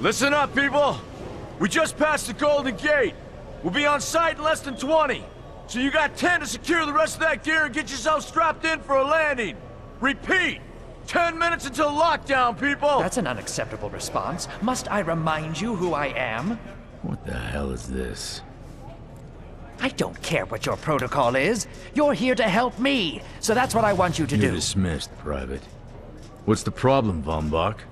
Listen up, people! We just passed the Golden Gate. We'll be on site in less than 20. So you got 10 to secure the rest of that gear and get yourself strapped in for a landing. Repeat! 10 minutes until lockdown, people! That's an unacceptable response. Must I remind you who I am? What the hell is this? I don't care what your protocol is. You're here to help me, so that's what I want you to You're do. dismissed, Private. What's the problem, Von Bach?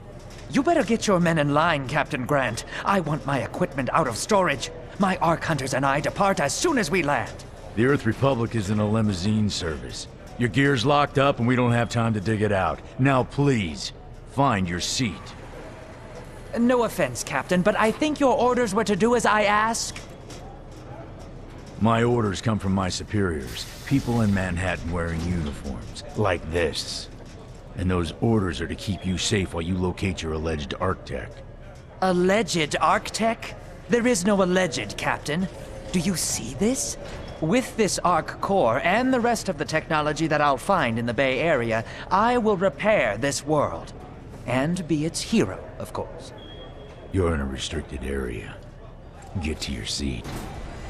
You better get your men in line, Captain Grant. I want my equipment out of storage. My Ark Hunters and I depart as soon as we land. The Earth Republic is in a limousine service. Your gear's locked up and we don't have time to dig it out. Now please, find your seat. No offense, Captain, but I think your orders were to do as I ask. My orders come from my superiors. People in Manhattan wearing uniforms, like this. And those orders are to keep you safe while you locate your alleged Arctech. Alleged Arctech? There is no alleged, Captain. Do you see this? With this Ark core and the rest of the technology that I'll find in the Bay Area, I will repair this world. And be its hero, of course. You're in a restricted area. Get to your seat.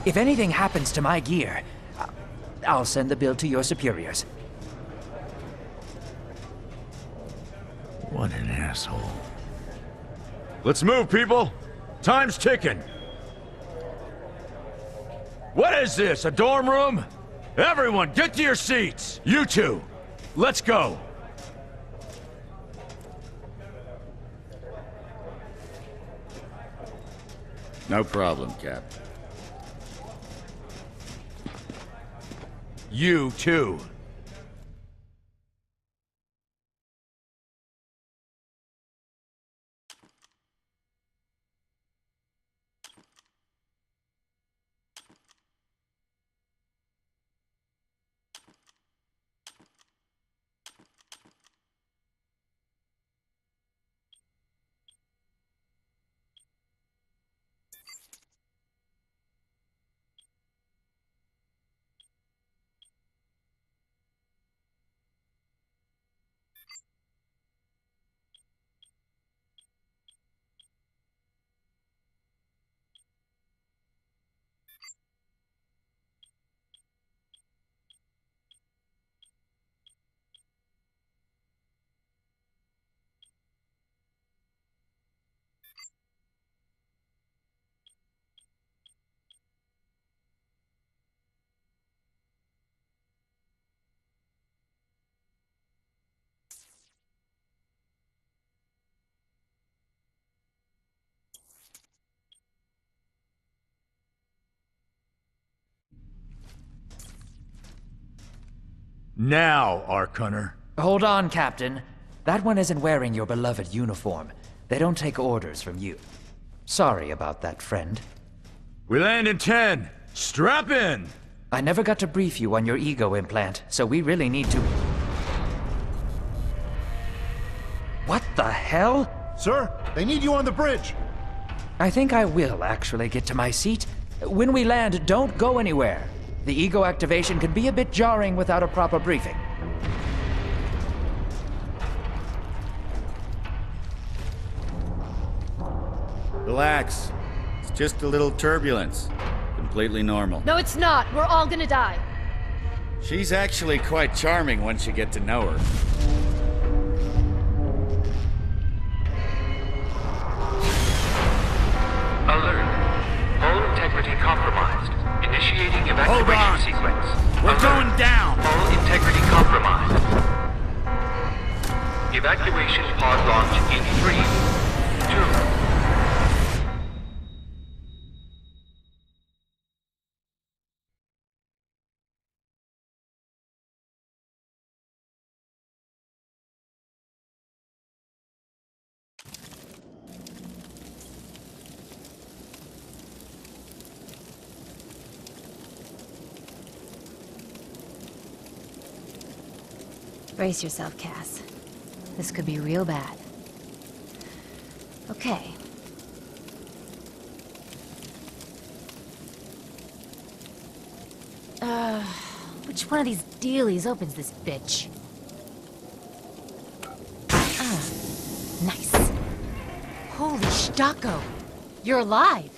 If anything happens to my gear, I'll send the bill to your superiors. What an asshole. Let's move, people! Time's ticking! What is this, a dorm room? Everyone, get to your seats! You two, let's go! No problem, Cap. You too. Now, Ark Hunter. Hold on, Captain. That one isn't wearing your beloved uniform. They don't take orders from you. Sorry about that, friend. We land in 10. Strap in! I never got to brief you on your ego implant, so we really need to... What the hell? Sir, they need you on the bridge. I think I will actually get to my seat. When we land, don't go anywhere. The ego activation can be a bit jarring without a proper briefing. Relax. It's just a little turbulence. Completely normal. No, it's not. We're all gonna die. She's actually quite charming once you get to know her. Alert. Hull integrity compromised. Initiating evacuation sequence. We're Alert. going down! Hull integrity compromised. Evacuation pod launch in 3, 2... Brace yourself, Cass. This could be real bad. Okay. Which one of these dealies opens this bitch? Nice. Holy Stocko! You're alive!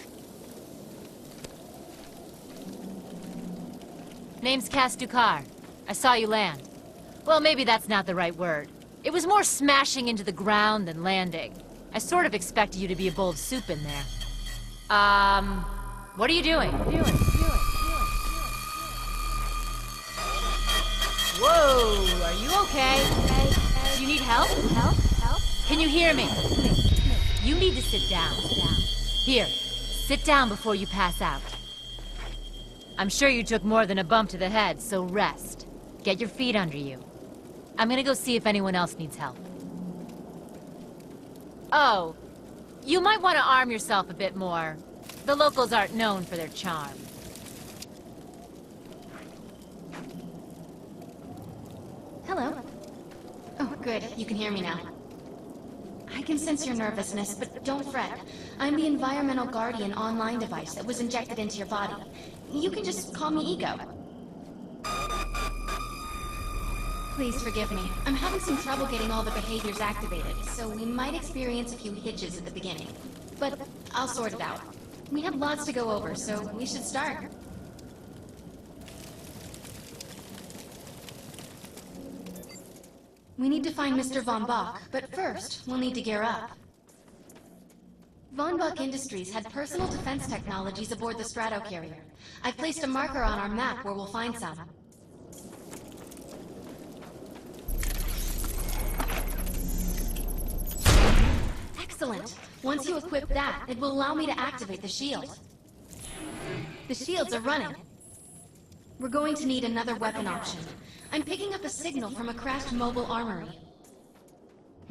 Name's Cass Dukar. I saw you land. Well, maybe that's not the right word. It was more smashing into the ground than landing. I sort of expected you to be a bowl of soup in there. What are you doing? Whoa, are you okay? Do you need help? Can you hear me? You need to sit down. Here, sit down before you pass out. I'm sure you took more than a bump to the head, so rest. Get your feet under you. I'm gonna go see if anyone else needs help. Oh, you might want to arm yourself a bit more. The locals aren't known for their charm. Hello. Oh, good. You can hear me now. I can sense your nervousness, but don't fret. I'm the environmental guardian online device that was injected into your body. You can just call me Ego. Please forgive me. I'm having some trouble getting all the behaviors activated, so we might experience a few hitches at the beginning. But I'll sort it out. We have lots to go over, so we should start. We need to find Mr. Von Bach, but first, we'll need to gear up. Von Bach Industries had personal defense technologies aboard the Stratocarrier. I've placed a marker on our map where we'll find some. Excellent! Once you equip that, it will allow me to activate the shield. The shields are running. We're going to need another weapon option. I'm picking up a signal from a crashed mobile armory.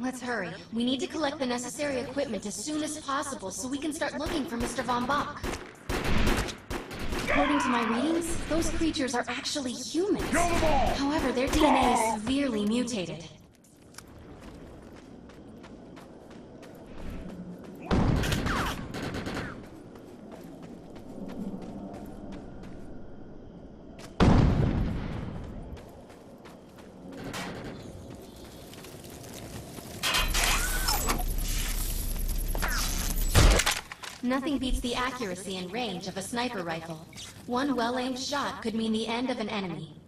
Let's hurry. We need to collect the necessary equipment as soon as possible so we can start looking for Mr. Von Bach. According to my readings, those creatures are actually humans. However, their DNA is severely mutated. Nothing beats the accuracy and range of a sniper rifle. One well-aimed shot could mean the end of an enemy.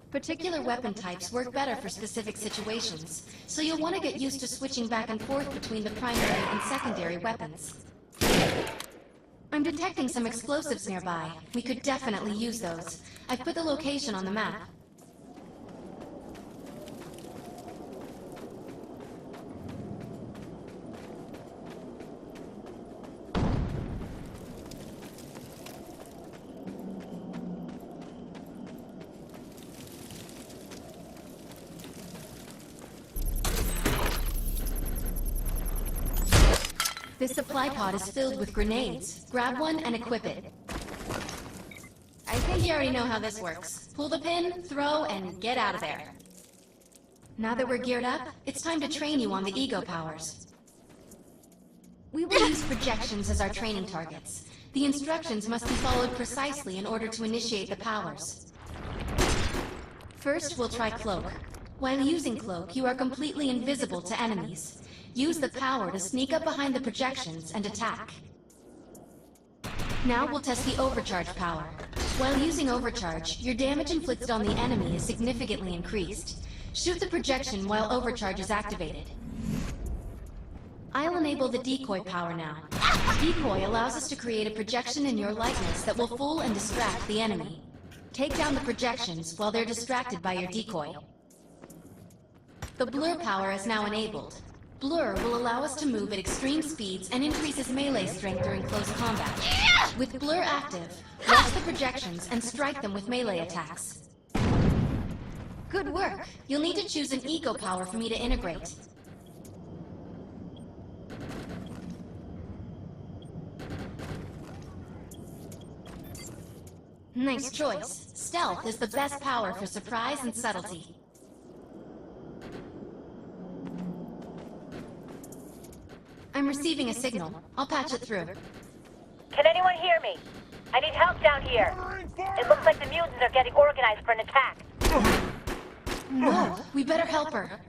Particular weapon types work better for specific situations, so you'll want to get used to switching back and forth between the primary and secondary weapons. I'm detecting some explosives nearby. We could definitely use those. I've put the location on the map. This supply pod is filled with grenades. Grab one and equip it. I think you already know how this works. Pull the pin, throw, and get out of there. Now that we're geared up, it's time to train you on the ego powers. We will use projections as our training targets. The instructions must be followed precisely in order to initiate the powers. First, we'll try Cloak. While using Cloak, you are completely invisible to enemies. Use the power to sneak up behind the projections and attack. Now we'll test the Overcharge power. While using Overcharge, your damage inflicted on the enemy is significantly increased. Shoot the projection while Overcharge is activated. I'll enable the Decoy power now. Decoy allows us to create a projection in your likeness that will fool and distract the enemy. Take down the projections while they're distracted by your decoy. The Blur power is now enabled. Blur will allow us to move at extreme speeds and increases melee strength during close combat. With Blur active, watch the projections and strike them with melee attacks. Good work! You'll need to choose an Ego power for me to integrate. Nice choice. Stealth is the best power for surprise and subtlety. I'm receiving a signal. I'll patch it through. Can anyone hear me? I need help down here. It looks like the mutants are getting organized for an attack. No, we better help her.